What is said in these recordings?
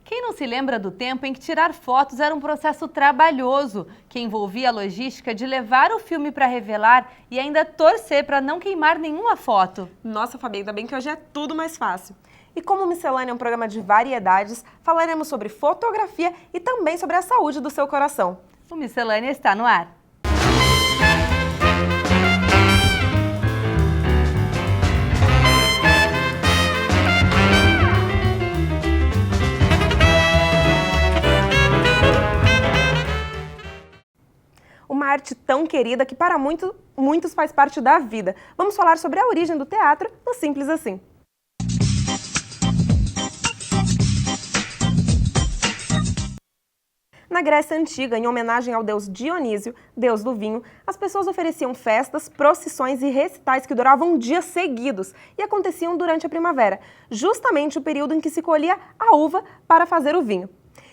Quem não se lembra do tempo em que tirar fotos era um processo trabalhoso, que envolvia a logística de levar o filme para revelar e ainda torcer para não queimar nenhuma foto? Nossa, Fabi, ainda bem que hoje é tudo mais fácil. E como o Miscelânea é um programa de variedades, falaremos sobre fotografia e também sobre a saúde do seu coração. O Miscelânea está no ar. Uma arte tão querida que para muitos faz parte da vida. Vamos falar sobre a origem do teatro no Simples Assim. Na Grécia Antiga, em homenagem ao deus Dionísio, deus do vinho, as pessoas ofereciam festas, procissões e recitais que duravam dias seguidos e aconteciam durante a primavera, justamente o período em que se colhia a uva para fazer o vinho.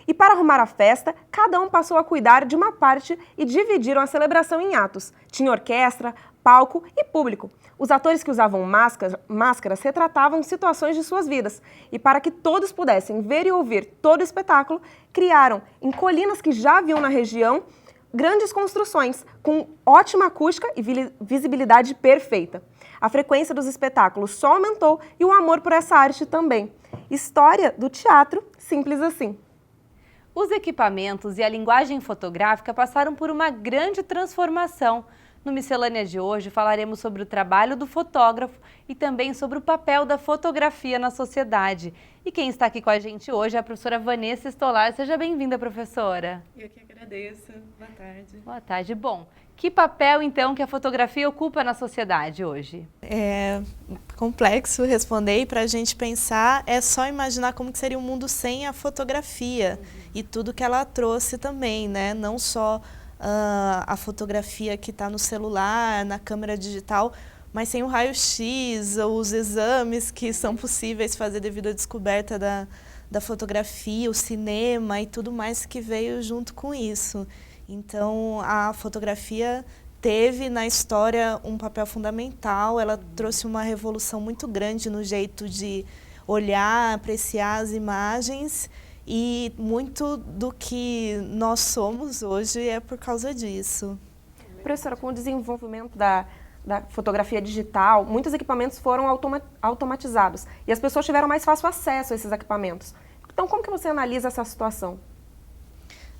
E para arrumar a festa, cada um passou a cuidar de uma parte e dividiram a celebração em atos. Tinha orquestra, palco e público. Os atores que usavam máscaras retratavam situações de suas vidas. E para que todos pudessem ver e ouvir todo o espetáculo, criaram, em colinas que já haviam na região, grandes construções com ótima acústica e visibilidade perfeita. A frequência dos espetáculos só aumentou e o amor por essa arte também. História do teatro Simples Assim. Os equipamentos e a linguagem fotográfica passaram por uma grande transformação. No Miscelânea de hoje falaremos sobre o trabalho do fotógrafo e também sobre o papel da fotografia na sociedade. E quem está aqui com a gente hoje é a professora Vanessa Stolar. Seja bem-vinda, professora. Eu que agradeço. Boa tarde. Boa tarde. Bom, que papel então que a fotografia ocupa na sociedade hoje? É complexo responder e para a gente pensar é só imaginar como que seria um mundo sem a fotografia e tudo que ela trouxe também, né? Não só a fotografia que está no celular, na câmera digital, mas sem o raio-x ou os exames que são possíveis fazer devido à descoberta da fotografia, o cinema e tudo mais que veio junto com isso. Então, a fotografia teve na história um papel fundamental, ela trouxe uma revolução muito grande no jeito de olhar, apreciar as imagens e muito do que nós somos hoje é por causa disso. Professora, com o desenvolvimento da fotografia digital, muitos equipamentos foram automatizados e as pessoas tiveram mais fácil acesso a esses equipamentos. Então, como que você analisa essa situação?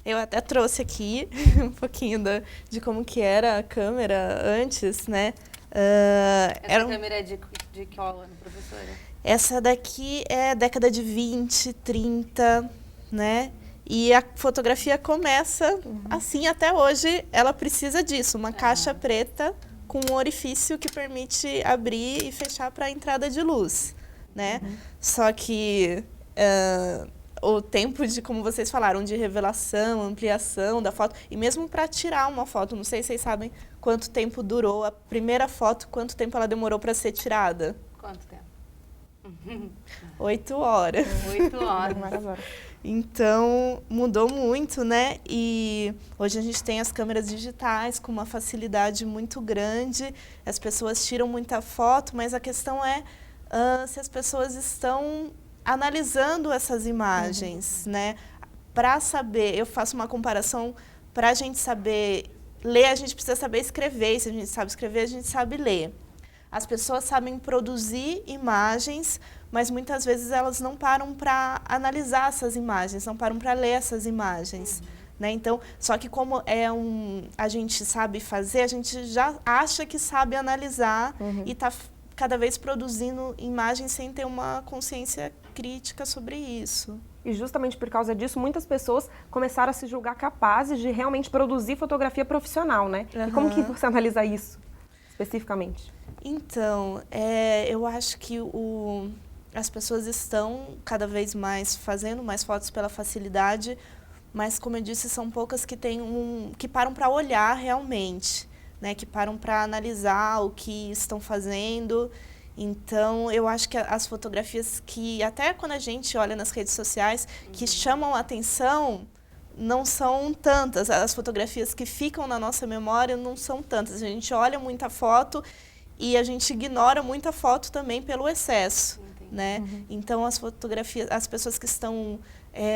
Eu até trouxe aqui um pouquinho de como que era a câmera antes, né? Essa câmera é de que ano, professora? Essa daqui é década de 20, 30, né? E a fotografia começa assim até hoje, ela precisa disso, uma caixa preta com um orifício que permite abrir e fechar para a entrada de luz, né? Só que o tempo de, como vocês falaram, de revelação, ampliação da foto, e mesmo para tirar uma foto, não sei se vocês sabem quanto tempo durou a primeira foto, quanto tempo ela demorou para ser tirada. Quanto tempo? 8 horas. 8 horas. Então, mudou muito, né? E hoje a gente tem as câmeras digitais com uma facilidade muito grande, as pessoas tiram muita foto, mas a questão é se as pessoas estão analisando essas imagens, né? Para saber, eu faço uma comparação, para a gente saber ler, a gente precisa saber escrever, e se a gente sabe escrever, a gente sabe ler. As pessoas sabem produzir imagens, mas muitas vezes elas não param para analisar essas imagens, não param para ler essas imagens. Né? Então, só que como a gente sabe fazer, a gente já acha que sabe analisar e está cada vez produzindo imagens sem ter uma consciência crítica sobre isso. E justamente por causa disso, muitas pessoas começaram a se julgar capazes de realmente produzir fotografia profissional, né? E como que você analisa isso, especificamente? Então, eu acho que as pessoas estão cada vez mais fazendo mais fotos pela facilidade, mas, como eu disse, são poucas que param para olhar realmente, né, que param para analisar o que estão fazendo. Então, eu acho que as fotografias que, até quando a gente olha nas redes sociais, que chamam a atenção, não são tantas. As fotografias que ficam na nossa memória não são tantas. A gente olha muita foto e a gente ignora muita foto também pelo excesso. Né? Então, as fotografias, as pessoas que estão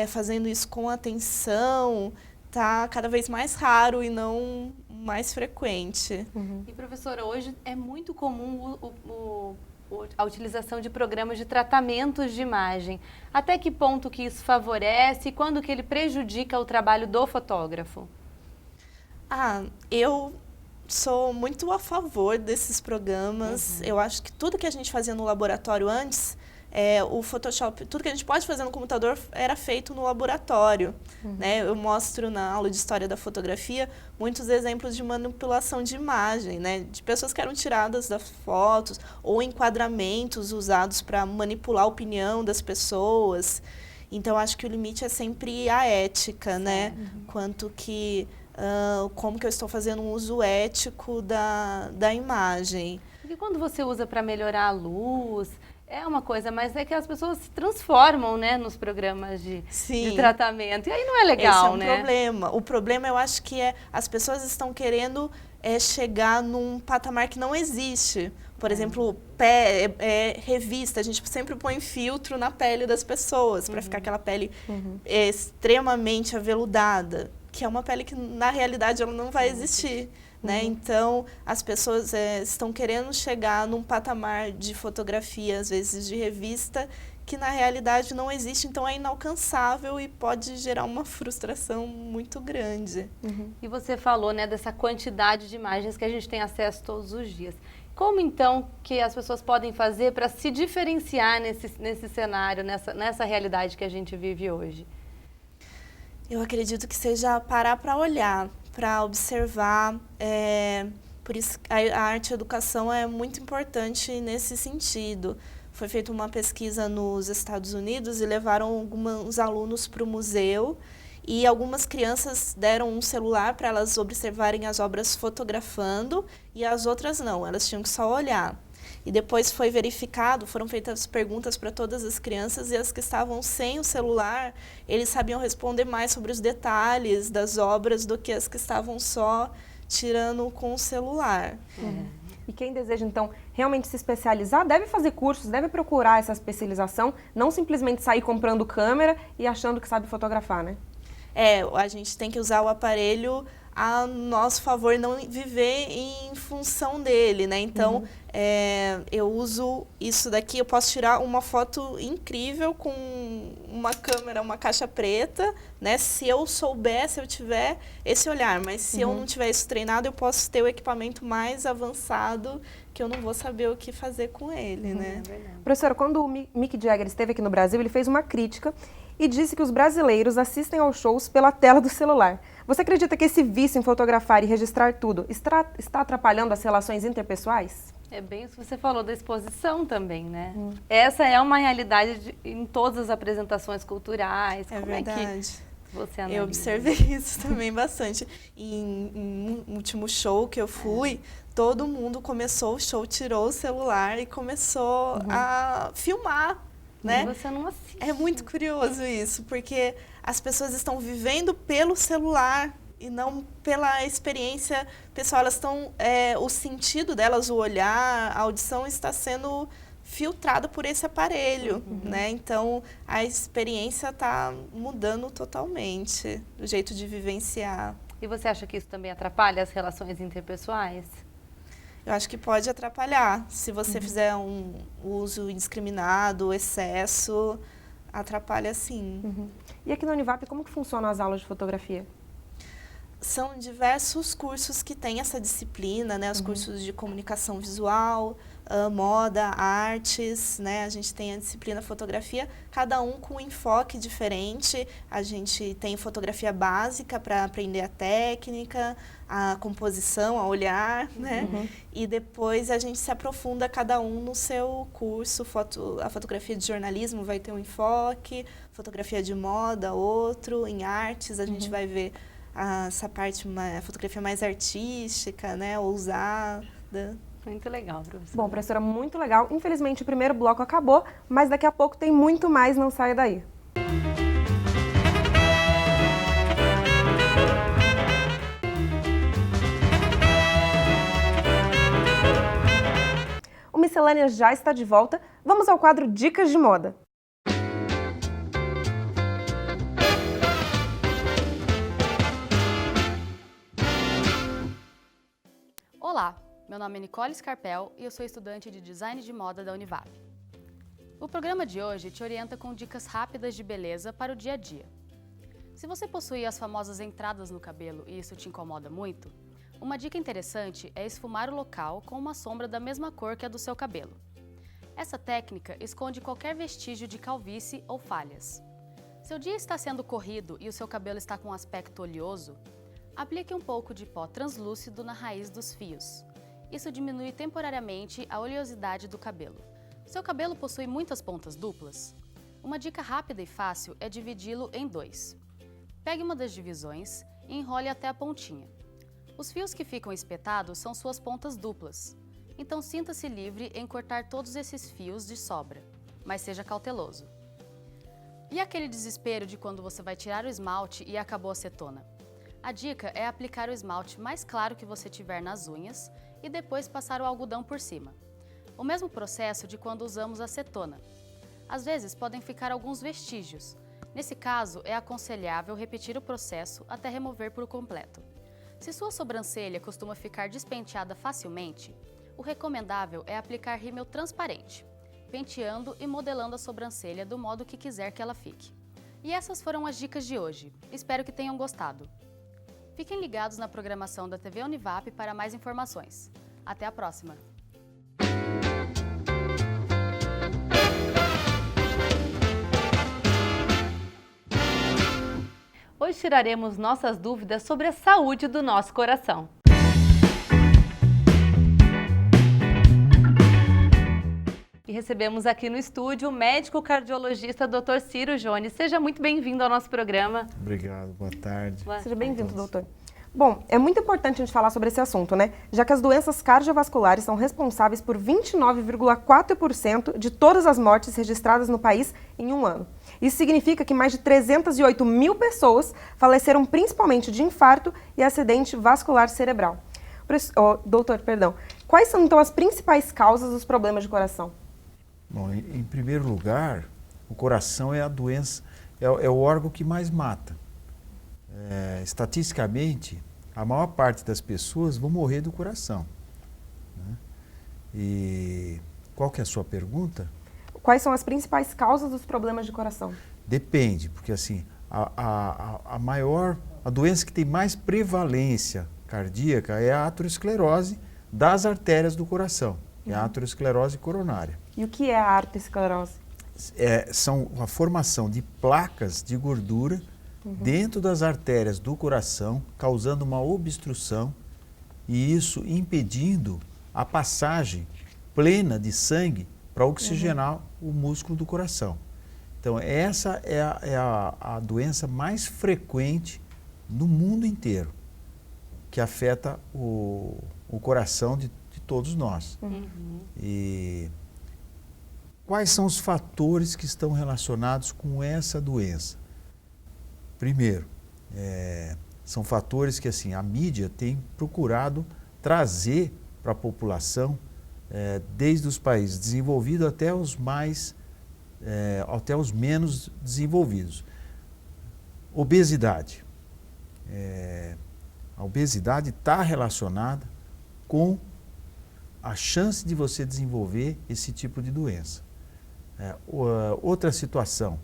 fazendo isso com atenção, está cada vez mais raro e não mais frequente. E, professora, hoje é muito comum a utilização de programas de tratamentos de imagem. Até que ponto que isso favorece e quando que ele prejudica o trabalho do fotógrafo? Eu sou muito a favor desses programas. Eu acho que tudo que a gente fazia no laboratório antes, o Photoshop, tudo que a gente pode fazer no computador era feito no laboratório. Né? Eu mostro na aula de História da Fotografia muitos exemplos de manipulação de imagem, né? De pessoas que eram tiradas das fotos ou enquadramentos usados para manipular a opinião das pessoas. Então, acho que o limite é sempre a ética, né? Quanto que... como que eu estou fazendo um uso ético da imagem. Porque quando você usa para melhorar a luz, é uma coisa, mas é que as pessoas se transformam, né, nos programas de tratamento. E aí não é legal, né? Esse é um problema. O problema, eu acho que as pessoas estão querendo chegar num patamar que não existe. Por exemplo, revista, a gente sempre põe filtro na pele das pessoas, para ficar aquela pele extremamente aveludada, que é uma pele que, na realidade, ela não vai existir. Né? Então, as pessoas estão querendo chegar num patamar de fotografia, às vezes de revista, que na realidade não existe, então é inalcançável e pode gerar uma frustração muito grande. E você falou, né, dessa quantidade de imagens que a gente tem acesso todos os dias. Como então que as pessoas podem fazer para se diferenciar nesse cenário, nessa realidade que a gente vive hoje? Eu acredito que seja parar para olhar, para observar. Por isso a arte e a educação é muito importante nesse sentido. Foi feita uma pesquisa nos Estados Unidos e levaram alguns alunos para o museu e algumas crianças deram um celular para elas observarem as obras fotografando e as outras não, elas tinham que só olhar. E depois foi verificado, foram feitas perguntas para todas as crianças e as que estavam sem o celular, eles sabiam responder mais sobre os detalhes das obras do que as que estavam só tirando com o celular. E quem deseja, então, realmente se especializar, deve fazer cursos, deve procurar essa especialização, não simplesmente sair comprando câmera e achando que sabe fotografar, né? A gente tem que usar o aparelho a nosso favor, não viver em função dele, né? Então, eu uso isso daqui, eu posso tirar uma foto incrível com uma câmera, uma caixa preta, né? Se eu souber, se eu tiver esse olhar, mas se eu não tiver isso treinado, eu posso ter o equipamento mais avançado que eu não vou saber o que fazer com ele, né? Professora, quando o Mick Jagger esteve aqui no Brasil, ele fez uma crítica e disse que os brasileiros assistem aos shows pela tela do celular. Você acredita que esse vício em fotografar e registrar tudo está atrapalhando as relações interpessoais? É bem isso que você falou da exposição também, né? Essa é uma realidade em todas as apresentações culturais. É verdade. Você analisa? Eu observei isso também bastante. Em um último show que eu fui, todo mundo começou o show, tirou o celular e começou a filmar. Né? Você não assiste. É muito curioso isso, porque as pessoas estão vivendo pelo celular e não pela experiência pessoal. Elas estão, o sentido delas, o olhar, a audição está sendo filtrada por esse aparelho, né? Então, a experiência está mudando totalmente, o jeito de vivenciar. E você acha que isso também atrapalha as relações interpessoais? Eu acho que pode atrapalhar. Se você fizer um uso indiscriminado, excesso, atrapalha sim. E aqui na Univap, como que funcionam as aulas de fotografia? São diversos cursos que têm essa disciplina, né? Os cursos de comunicação visual, moda, artes, né? A gente tem a disciplina fotografia, cada um com um enfoque diferente. A gente tem fotografia básica para aprender a técnica, a composição, a olhar, né? E depois a gente se aprofunda cada um no seu curso. A fotografia de jornalismo vai ter um enfoque, fotografia de moda, outro. Em artes a gente vai ver essa parte, a fotografia mais artística, né? Ousada. Muito legal, professora. Bom, professora, muito legal. Infelizmente o primeiro bloco acabou, mas daqui a pouco tem muito mais, não saia daí. O Miscelânea já está de volta. Vamos ao quadro Dicas de Moda. Olá, meu nome é Nicole Scarpel e eu sou estudante de Design de Moda da Univap. O programa de hoje te orienta com dicas rápidas de beleza para o dia a dia. Se você possui as famosas entradas no cabelo e isso te incomoda muito, uma dica interessante é esfumar o local com uma sombra da mesma cor que a do seu cabelo. Essa técnica esconde qualquer vestígio de calvície ou falhas. Se o dia está sendo corrido e o seu cabelo está com um aspecto oleoso, aplique um pouco de pó translúcido na raiz dos fios. Isso diminui temporariamente a oleosidade do cabelo. Seu cabelo possui muitas pontas duplas? Uma dica rápida e fácil é dividi-lo em 2. Pegue uma das divisões e enrole até a pontinha. Os fios que ficam espetados são suas pontas duplas, então sinta-se livre em cortar todos esses fios de sobra, mas seja cauteloso. E aquele desespero de quando você vai tirar o esmalte e acabou a acetona? A dica é aplicar o esmalte mais claro que você tiver nas unhas e depois passar o algodão por cima. O mesmo processo de quando usamos acetona. Às vezes podem ficar alguns vestígios. Nesse caso, é aconselhável repetir o processo até remover por completo. Se sua sobrancelha costuma ficar despenteada facilmente, o recomendável é aplicar rímel transparente, penteando e modelando a sobrancelha do modo que quiser que ela fique. E essas foram as dicas de hoje. Espero que tenham gostado. Fiquem ligados na programação da TV Univap para mais informações. Até a próxima! Hoje tiraremos nossas dúvidas sobre a saúde do nosso coração. E recebemos aqui no estúdio o médico cardiologista Dr. Ciro Jones. Seja muito bem-vindo ao nosso programa. Obrigado, boa tarde. Seja bem-vindo, doutor. Bom, é muito importante a gente falar sobre esse assunto, né? Já que as doenças cardiovasculares são responsáveis por 29,4% de todas as mortes registradas no país em um ano. Isso significa que mais de 308 mil pessoas faleceram principalmente de infarto e acidente vascular cerebral. Doutor, quais são então as principais causas dos problemas de coração? Bom, em primeiro lugar, o coração é a doença, é o órgão que mais mata. Estatisticamente, a maior parte das pessoas vão morrer do coração, né? E qual que é a sua pergunta? Quais são as principais causas dos problemas de coração? Depende, porque assim, a doença que tem mais prevalência cardíaca é a aterosclerose das artérias do coração, que é a aterosclerose coronária. E o que é a arteriosclerose? São a formação de placas de gordura dentro das artérias do coração, causando uma obstrução e isso impedindo a passagem plena de sangue para oxigenar o músculo do coração. Então, essa é a doença mais frequente no mundo inteiro, que afeta o coração de todos nós. E quais são os fatores que estão relacionados com essa doença? Primeiro, são fatores que assim, a mídia tem procurado trazer para a população, desde os países desenvolvidos até os menos desenvolvidos. Obesidade. A obesidade está relacionada com a chance de você desenvolver esse tipo de doença. Outra situação,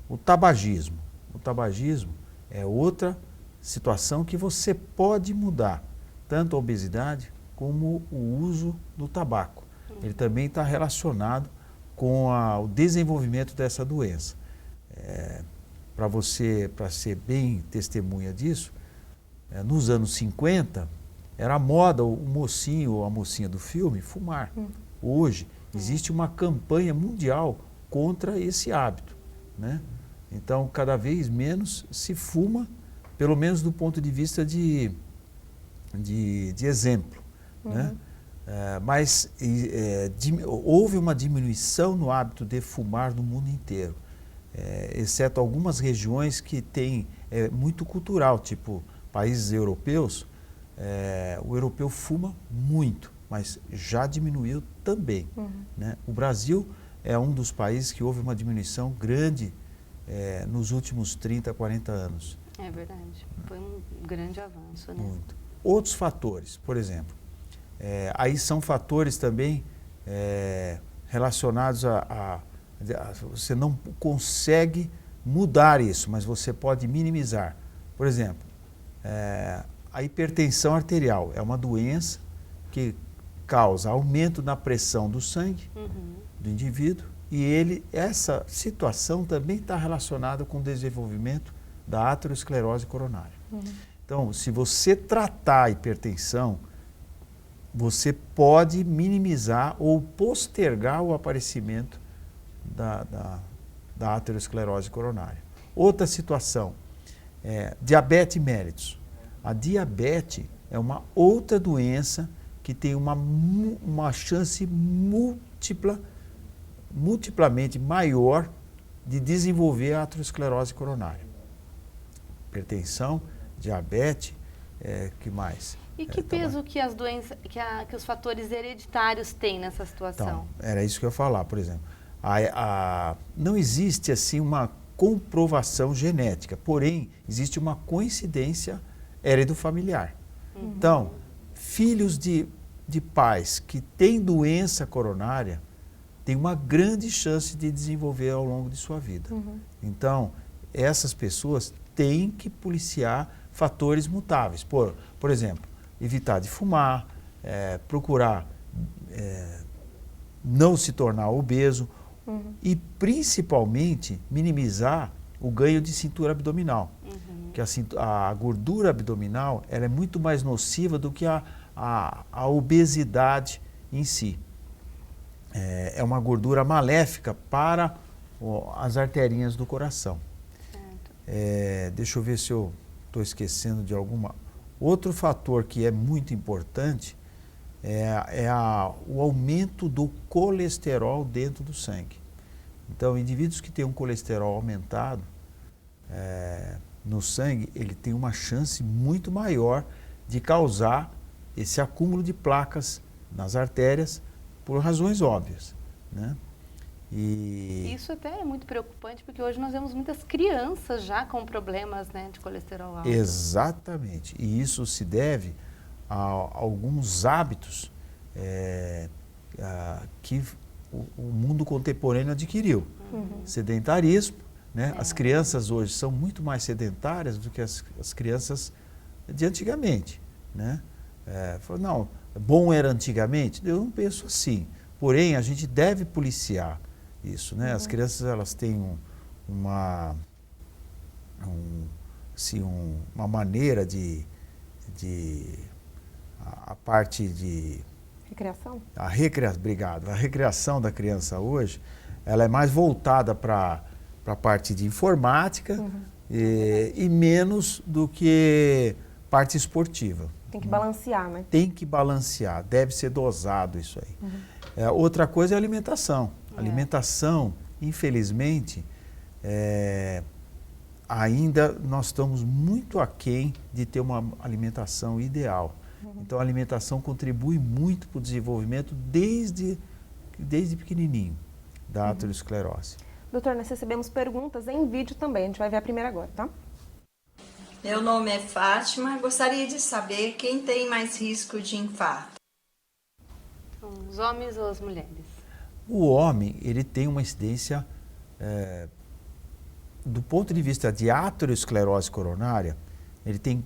o tabagismo. O tabagismo é outra situação que você pode mudar, tanto a obesidade como o uso do tabaco. Ele também está relacionado com o desenvolvimento dessa doença. Para ser bem testemunha disso, nos anos 50, era a moda o mocinho ou a mocinha do filme fumar. Hoje, existe uma campanha mundial contra esse hábito, né? Então, cada vez menos se fuma, pelo menos do ponto de vista de exemplo, né? Mas houve uma diminuição no hábito de fumar no mundo inteiro, exceto algumas regiões que têm muito cultural, tipo países europeus. O europeu fuma muito, mas já diminuiu também, né? O Brasil é um dos países que houve uma diminuição grande nos últimos 30, 40 anos. É verdade, foi um grande avanço, né? Muito. Outros fatores, por exemplo, Aí são fatores também relacionados você não consegue mudar isso, mas você pode minimizar. Por exemplo, a hipertensão arterial é uma doença que causa aumento na pressão do sangue do indivíduo e essa situação também está relacionada com o desenvolvimento da aterosclerose coronária. Então, se você tratar a hipertensão, você pode minimizar ou postergar o aparecimento da aterosclerose coronária. Outra situação, diabetes mellitus. A diabetes é uma outra doença que tem uma chance multiplamente maior de desenvolver a aterosclerose coronária. Hipertensão, diabetes, que mais? E que peso que as doenças, que os fatores hereditários têm nessa situação? Então, era isso que eu ia falar, por exemplo. Não existe assim uma comprovação genética, porém existe uma coincidência heredofamiliar. Então, filhos de pais que têm doença coronária têm uma grande chance de desenvolver ao longo de sua vida. Então, essas pessoas têm que policiar fatores mutáveis. Por exemplo, evitar de fumar, procurar não se tornar obeso e, principalmente, minimizar o ganho de cintura abdominal. Que a gordura abdominal ela é muito mais nociva do que a obesidade em si. É uma gordura maléfica para as arterinhas do coração. Deixa eu ver se eu estou esquecendo de alguma. Outro fator que é muito importante o aumento do colesterol dentro do sangue. Então, indivíduos que têm um colesterol aumentado no sangue, ele tem uma chance muito maior de causar esse acúmulo de placas nas artérias por razões óbvias, né? Isso até é muito preocupante, porque hoje nós vemos muitas crianças já com problemas, né, de colesterol alto. Exatamente. E isso se deve a alguns hábitos que o mundo contemporâneo adquiriu. Sedentarismo, né? As crianças hoje são muito mais sedentárias do que as crianças de antigamente, né? Não, bom era antigamente? Eu não penso assim. Porém, a gente deve policiar isso, né? As crianças, elas têm uma maneira a parte de... Recreação? Obrigado. A recreação da criança hoje, ela é mais voltada para a parte de informática e menos do que parte esportiva. Tem que balancear, né? Tem que balancear, deve ser dosado isso aí. Outra coisa é a alimentação. A alimentação, infelizmente, ainda nós estamos muito aquém de ter uma alimentação ideal. Então, a alimentação contribui muito para o desenvolvimento desde pequenininho da aterosclerose. Doutor, nós recebemos perguntas em vídeo também. A gente vai ver a primeira agora, tá? Meu nome é Fátima. Gostaria de saber quem tem mais risco de infarto. Os homens ou as mulheres? O homem, ele tem uma incidência, do ponto de vista de aterosclerose coronária, ele tem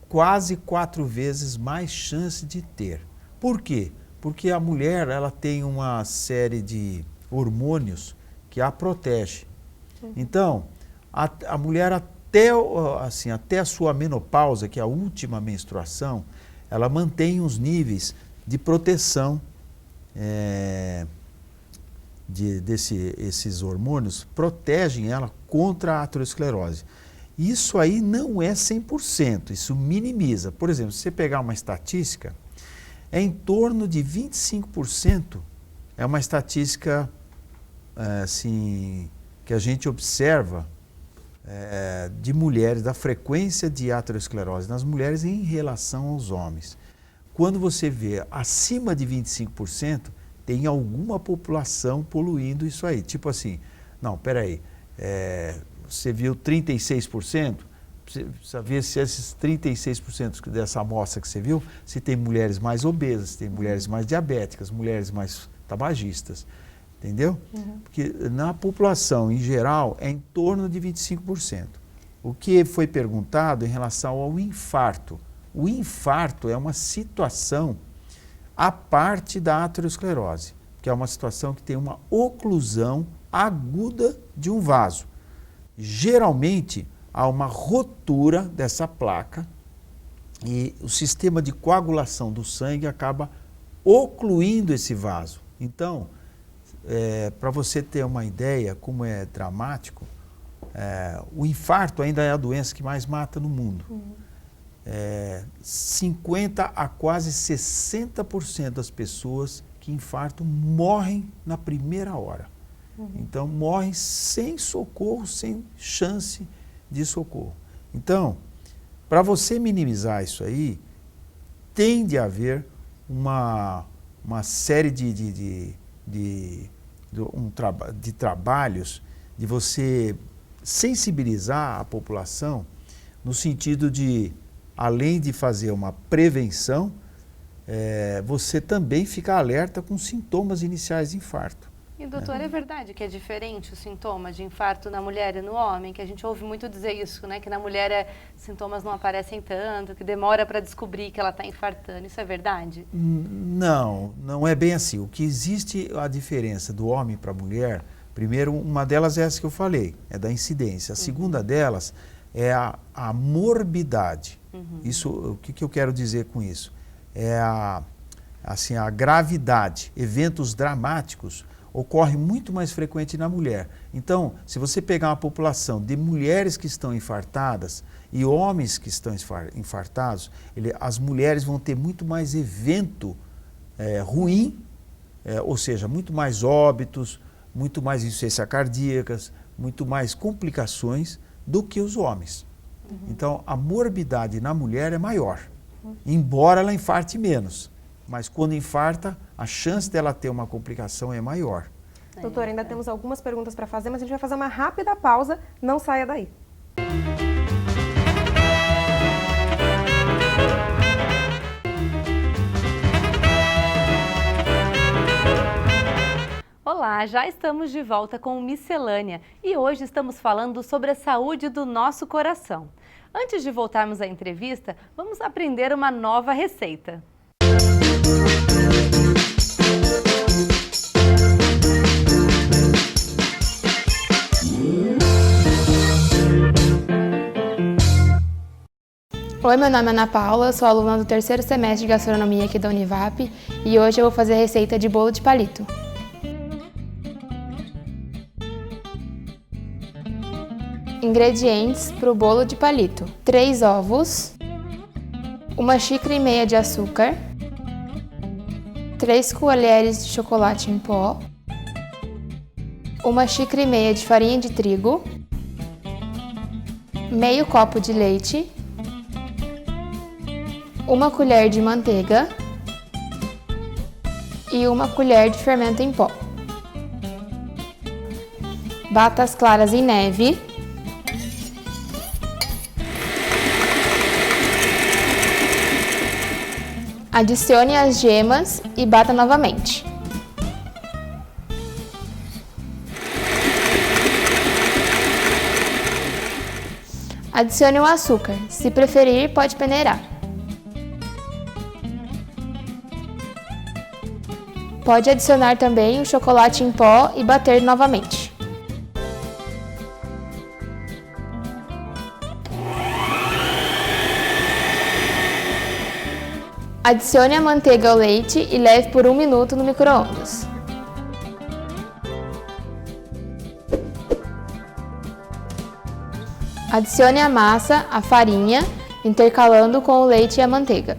quase 4 vezes mais chance de ter. Por quê? Porque a mulher, ela tem uma série de hormônios que a protege. Então, a mulher até a sua menopausa, que é a última menstruação, ela mantém os níveis de proteção esses hormônios, protegem ela contra a aterosclerose. Isso aí não é 100%, isso minimiza. Por exemplo, se você pegar uma estatística, é em torno de 25%, é uma estatística assim, que a gente observa de mulheres, da frequência de aterosclerose nas mulheres em relação aos homens. Quando você vê acima de 25%, tem alguma população poluindo isso aí. Tipo assim, não, peraí, você viu 36%? precisa ver se esses 36% dessa amostra que você viu, se tem mulheres mais obesas, se tem mulheres mais diabéticas, mulheres mais tabagistas, entendeu? Porque na população em geral é em torno de 25%. O que foi perguntado em relação ao infarto. O infarto é uma situação à parte da aterosclerose, que é uma situação que tem uma oclusão aguda de um vaso. Geralmente, há uma rotura dessa placa e o sistema de coagulação do sangue acaba ocluindo esse vaso. Então, para você ter uma ideia como é dramático, o infarto ainda é a doença que mais mata no mundo. 50% a quase 60% das pessoas que infartam morrem na primeira hora. Então, morrem sem socorro, sem chance de socorro. Então, para você minimizar isso aí, tem de haver uma série de trabalhos de você sensibilizar a população no sentido de, além de fazer uma prevenção, você também ficar alerta com sintomas iniciais de infarto. E, doutor, é verdade que é diferente os sintomas de infarto na mulher e no homem? Que a gente ouve muito dizer isso, né? Que na mulher sintomas não aparecem tanto, que demora para descobrir que ela está infartando. Isso é verdade? Não, não é bem assim. O que existe a diferença do homem para a mulher, primeiro, uma delas é essa que eu falei, é da incidência. A segunda delas é a morbidade. Isso, o que eu quero dizer com isso? É a gravidade, eventos dramáticos ocorre muito mais frequente na mulher. Então, se você pegar uma população de mulheres que estão infartadas e homens que estão infartados, as mulheres vão ter muito mais evento ruim, ou seja, muito mais óbitos, muito mais insuficiências cardíacas, muito mais complicações do que os homens. Então, a morbidade na mulher é maior, embora ela infarte menos. Mas quando infarta, a chance dela ter uma complicação é maior. Doutor, ainda temos algumas perguntas para fazer, mas a gente vai fazer uma rápida pausa. Não saia daí. Olá, já estamos de volta com o Miscelânea e hoje estamos falando sobre a saúde do nosso coração. Antes de voltarmos à entrevista, vamos aprender uma nova receita. Oi, meu nome é Ana Paula, sou aluna do terceiro semestre de gastronomia aqui da Univap e hoje eu vou fazer a receita de bolo de palito. Ingredientes para o bolo de palito: 3 ovos, 1,5 xícaras de açúcar, 3 colheres de chocolate em pó, 1,5 xícaras de farinha de trigo, meio copo de leite, 1 colher de manteiga e 1 colher de fermento em pó. Bata as claras em neve. Adicione as gemas e bata novamente. Adicione o açúcar, se preferir, pode peneirar. Pode adicionar também o chocolate em pó e bater novamente. Adicione a manteiga ao leite e leve por 1 minuto no micro-ondas. Adicione a massa, a farinha, intercalando com o leite e a manteiga.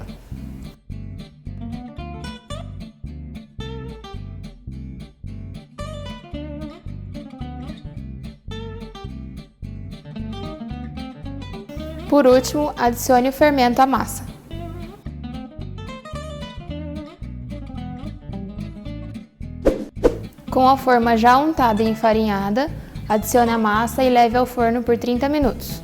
Por último, adicione o fermento à massa. Com a forma já untada e enfarinhada, adicione a massa e leve ao forno por 30 minutos.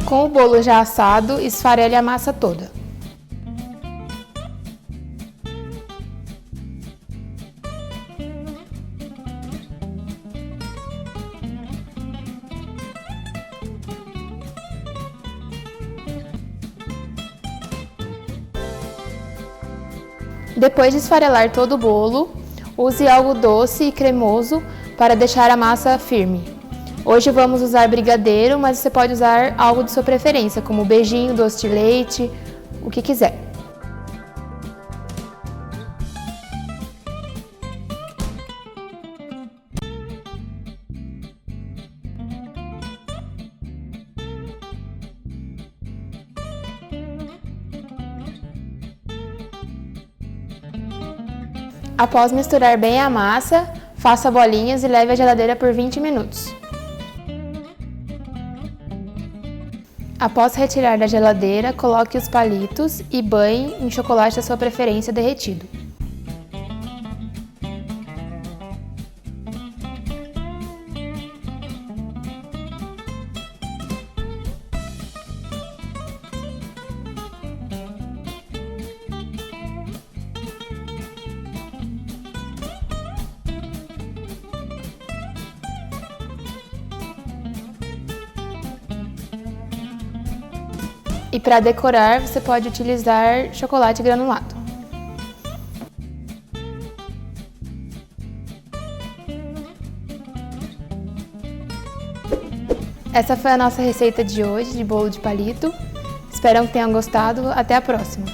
Com o bolo já assado, esfarele a massa toda. Depois de esfarelar todo o bolo, use algo doce e cremoso para deixar a massa firme. Hoje vamos usar brigadeiro, mas você pode usar algo de sua preferência, como beijinho, doce de leite, o que quiser. Após misturar bem a massa, faça bolinhas e leve à geladeira por 20 minutos. Após retirar da geladeira, coloque os palitos e banhe em chocolate da sua preferência derretido. E para decorar, você pode utilizar chocolate granulado. Essa foi a nossa receita de hoje de bolo de palito. Espero que tenham gostado. Até a próxima!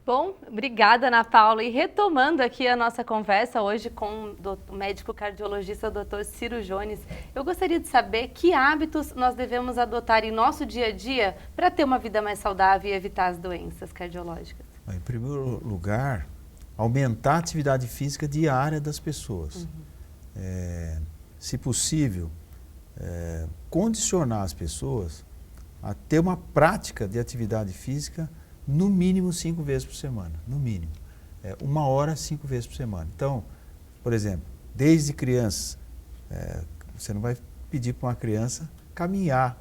Bom, obrigada, Ana Paula. E retomando aqui a nossa conversa hoje com o médico cardiologista Dr. Ciro Jones, eu gostaria de saber que hábitos nós devemos adotar em nosso dia a dia para ter uma vida mais saudável e evitar as doenças cardiológicas. Em primeiro lugar, aumentar a atividade física diária das pessoas. Se possível, condicionar as pessoas a ter uma prática de atividade física no mínimo 5 vezes por semana, no mínimo. 1 hora, 5 vezes por semana. Então, por exemplo, desde crianças, você não vai pedir para uma criança caminhar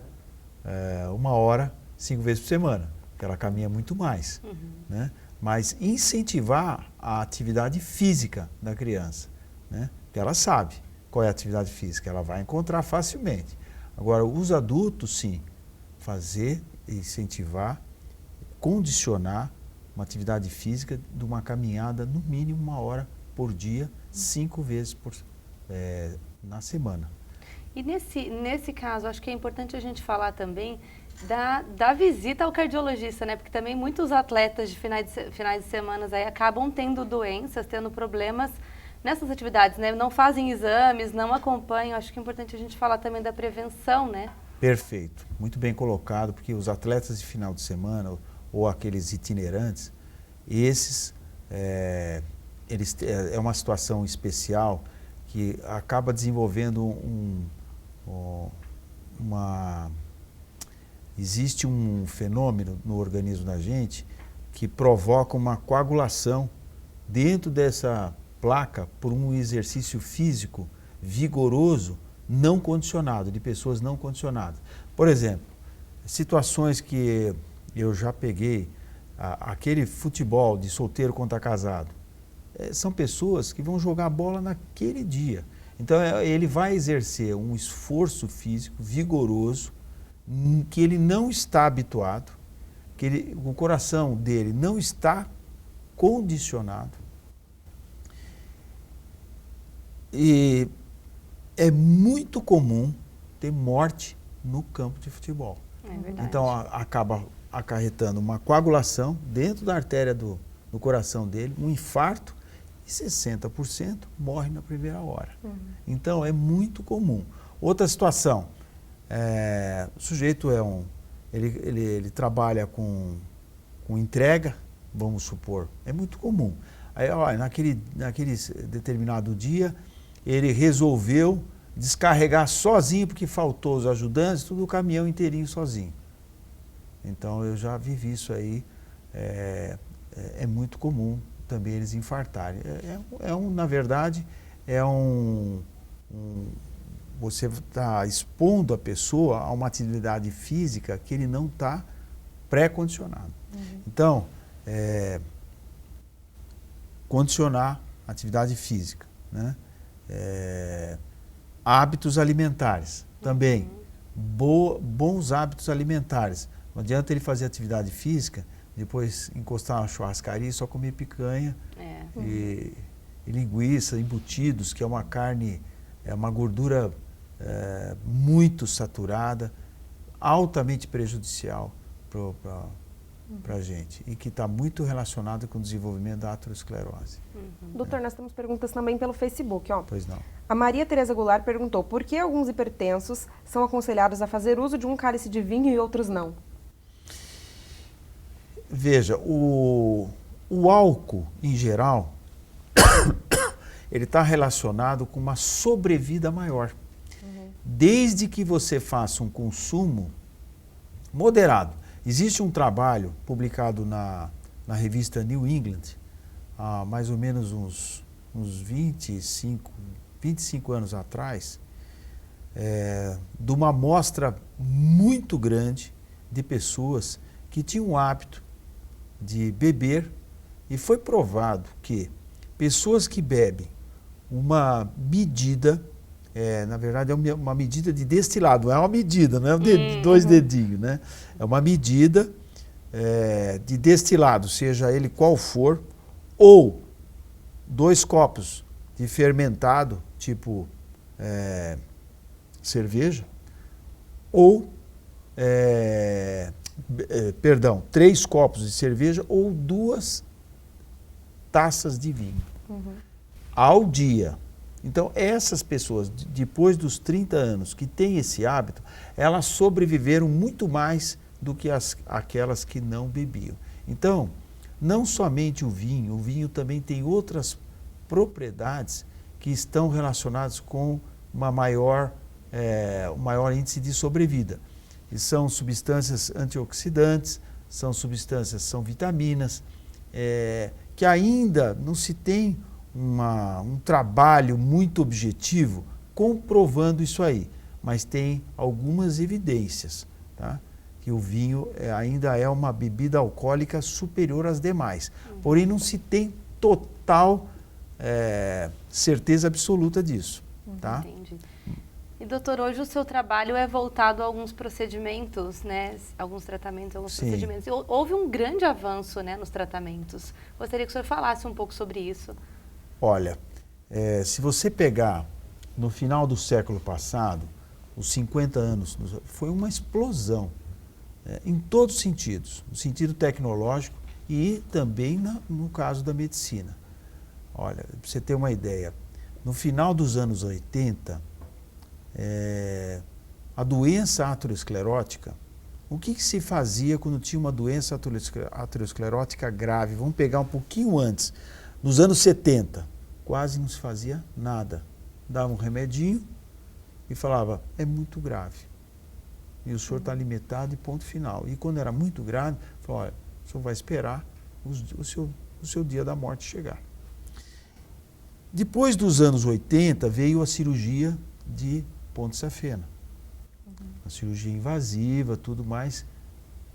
1 hora, 5 vezes por semana, porque ela caminha muito mais. Né? Mas incentivar a atividade física da criança, né? Porque ela sabe qual é a atividade física, ela vai encontrar facilmente. Agora, os adultos, sim, fazer, incentivar, condicionar uma atividade física de uma caminhada no mínimo 1 hora por dia, 5 vezes na semana. E nesse caso, acho que é importante a gente falar também da visita ao cardiologista, né? Porque também muitos atletas de finais de semana aí acabam tendo doenças, tendo problemas nessas atividades, né? Não fazem exames, não acompanham. Acho que é importante a gente falar também da prevenção, né? Perfeito, muito bem colocado, porque os atletas de final de semana ou aqueles itinerantes, esses, é uma situação especial que acaba desenvolvendo existe um fenômeno no organismo da gente que provoca uma coagulação dentro dessa placa por um exercício físico vigoroso, não condicionado, de pessoas não condicionadas. Por exemplo, situações que eu já peguei, aquele futebol de solteiro contra casado, são pessoas que vão jogar bola naquele dia. Então ele vai exercer um esforço físico vigoroso que ele não está habituado, o coração dele não está condicionado. E é muito comum ter morte no campo de futebol. É verdade. Então acaba acarretando uma coagulação dentro da artéria do coração dele, um infarto, e 60% morre na primeira hora. Então é muito comum. Outra situação, o sujeito ele trabalha com entrega, vamos supor, é muito comum. Aí, naquele determinado dia, ele resolveu descarregar sozinho, porque faltou os ajudantes, tudo o caminhão inteirinho sozinho. Então eu já vivi isso aí, é muito comum também eles infartarem. Na verdade, você está expondo a pessoa a uma atividade física que ele não está pré-condicionado. Então, condicionar a atividade física, né? Hábitos alimentares também, bons hábitos alimentares. Não adianta ele fazer atividade física, depois encostar na churrascaria e só comer picanha e linguiça, embutidos, que é uma carne, é uma gordura muito saturada, altamente prejudicial para a gente e que está muito relacionado com o desenvolvimento da aterosclerose. Doutor, nós temos perguntas também pelo Facebook, ó. Pois não. A Maria Tereza Goulart perguntou por que alguns hipertensos são aconselhados a fazer uso de um cálice de vinho e outros não? Veja, o álcool, em geral, ele está relacionado com uma sobrevida maior. Desde que você faça um consumo moderado. Existe um trabalho publicado na revista New England, há mais ou menos uns 25 anos atrás, de uma amostra muito grande de pessoas que tinham o hábito de beber, e foi provado que pessoas que bebem uma medida, na verdade é uma medida de destilado, não é uma medida, não é dois dedinhos, né? É uma medida de destilado, seja ele qual for, ou 2 copos de fermentado, tipo cerveja, ou 3 copos de cerveja ou 2 taças de vinho ao dia. Então, essas pessoas, depois dos 30 anos que têm esse hábito, elas sobreviveram muito mais do que aquelas que não bebiam. Então, não somente o vinho também tem outras propriedades que estão relacionadas com um maior índice de sobrevida. E são substâncias antioxidantes, são vitaminas, que ainda não se tem um trabalho muito objetivo comprovando isso aí, mas tem algumas evidências, tá? Que o vinho ainda é uma bebida alcoólica superior às demais. Porém, não se tem total certeza absoluta disso. Tá? Entendi. E, doutor, hoje o seu trabalho é voltado a alguns procedimentos, né? Alguns tratamentos, alguns procedimentos. E houve um grande avanço, né, nos tratamentos. Gostaria que o senhor falasse um pouco sobre isso. Olha, se você pegar no final do século passado, os 50 anos, foi uma explosão em todos os sentidos, no sentido tecnológico e também no caso da medicina. Olha, para você ter uma ideia, no final dos anos 80, a doença aterosclerótica, o que se fazia quando tinha uma doença aterosclerótica grave? Vamos pegar um pouquinho antes. Nos anos 70, quase não se fazia nada. Dava um remedinho e falava, é muito grave. E o senhor está limitado e ponto final. E quando era muito grave, falou, olha, o senhor vai esperar o seu dia da morte chegar. Depois dos anos 80, veio a cirurgia de ponte safena. A cirurgia invasiva, tudo mais,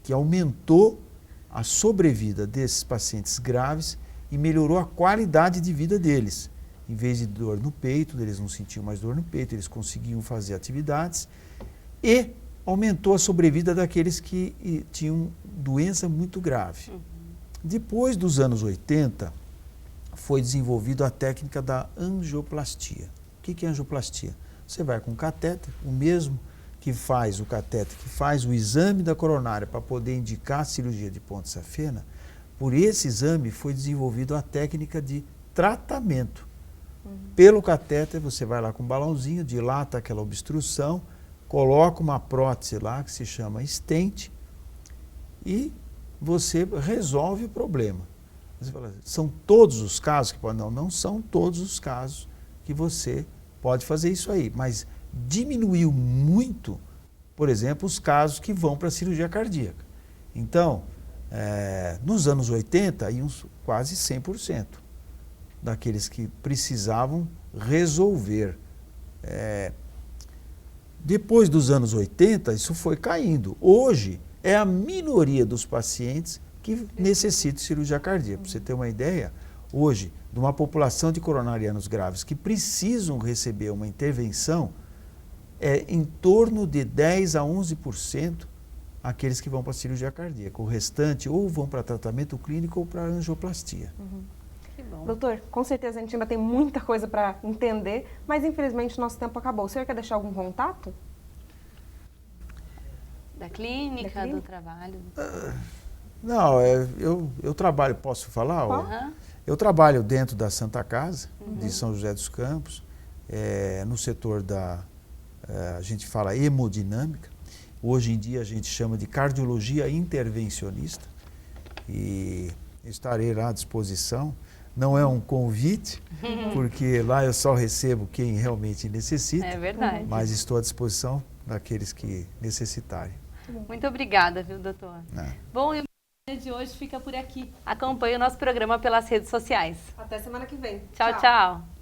que aumentou a sobrevida desses pacientes graves e melhorou a qualidade de vida deles. Em vez de dor no peito, eles não sentiam mais dor no peito, eles conseguiam fazer atividades e aumentou a sobrevida daqueles que tinham doença muito grave. Depois dos anos 80, foi desenvolvida a técnica da angioplastia. O que é angioplastia? Você vai com um catéter, o mesmo que faz o catéter, que faz o exame da coronária para poder indicar a cirurgia de ponte safena, por esse exame foi desenvolvida a técnica de tratamento. Pelo catéter, você vai lá com um balãozinho, dilata aquela obstrução, coloca uma prótese lá que se chama stent e você resolve o problema. Você fala, são todos os casos que podem? Não são todos os casos que você pode fazer isso aí, mas diminuiu muito, por exemplo, os casos que vão para a cirurgia cardíaca. Então, nos anos 80, iam quase 100% daqueles que precisavam resolver. Depois dos anos 80, isso foi caindo. Hoje, é a minoria dos pacientes que necessitam de cirurgia cardíaca. Para você ter uma ideia, hoje, de uma população de coronarianos graves que precisam receber uma intervenção, é em torno de 10 a 11% aqueles que vão para a cirurgia cardíaca. O restante ou vão para tratamento clínico ou para angioplastia. Que bom. Doutor, com certeza a gente ainda tem muita coisa para entender, mas infelizmente nosso tempo acabou. O senhor quer deixar algum contato? Da clínica, do trabalho? Não, eu trabalho, posso falar? Aham. Eu trabalho dentro da Santa Casa, de São José dos Campos, no setor a gente fala hemodinâmica. Hoje em dia a gente chama de cardiologia intervencionista e estarei lá à disposição. Não é um convite, porque lá eu só recebo quem realmente necessita. É verdade. Mas estou à disposição daqueles que necessitarem. Muito obrigada, viu, doutor? Bom, e o dia de hoje fica por aqui. Acompanhe o nosso programa pelas redes sociais. Até semana que vem. Tchau, tchau.